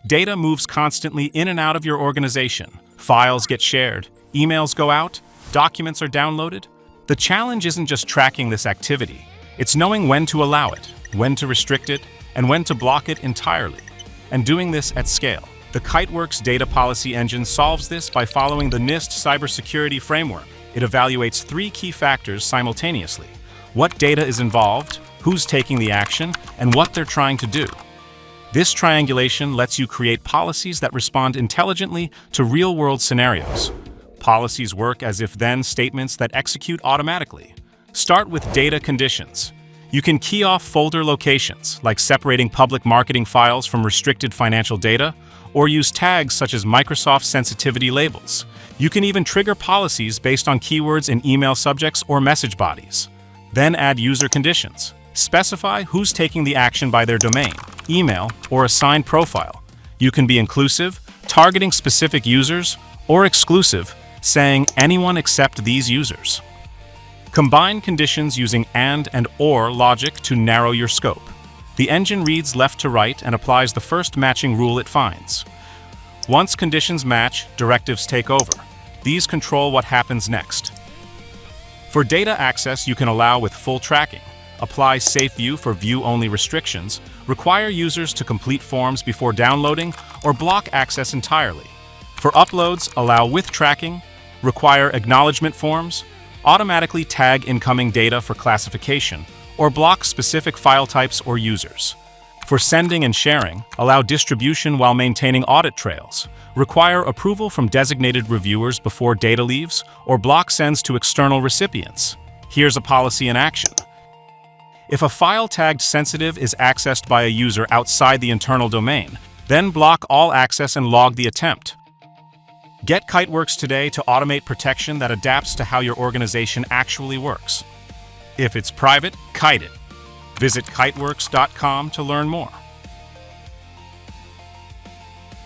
Data moves constantly in and out of your organization. Files get shared, emails go out, documents are downloaded. The challenge isn't just tracking this activity, it's knowing when to allow it, when to restrict it, and when to block it entirely, and doing this at scale. The Kiteworks Data Policy Engine solves this by following the NIST Cybersecurity Framework. It evaluates three key factors simultaneously: what data is involved, who's taking the action, and what they're trying to do. This triangulation lets you create policies that respond intelligently to real-world scenarios. Policies work as if-then statements that execute automatically. Start with data conditions. You can key off folder locations, like separating public marketing files from restricted financial data, or use tags such as Microsoft sensitivity labels. You can even trigger policies based on keywords in email subjects or message bodies. Then add user conditions. Specify who's taking the action by their domain, email, or assigned profile. You can be inclusive, targeting specific users, or exclusive, saying anyone except these users. Combine conditions using and or logic to narrow your scope. The engine reads left to right and applies the first matching rule it finds. Once conditions match, directives take over. These control what happens next. For data access, you can allow with full tracking, apply safe view for view-only restrictions, require users to complete forms before downloading, or block access entirely. For uploads, allow with tracking, require acknowledgement forms, automatically tag incoming data for classification, or block specific file types or users. For sending and sharing, allow distribution while maintaining audit trails, require approval from designated reviewers before data leaves, or block sends to external recipients. Here's a policy in action. If a file tagged sensitive is accessed by a user outside the internal domain, then block all access and log the attempt. Get Kiteworks today to automate protection that adapts to how your organization actually works. If it's private, kite it. Visit kiteworks.com to learn more.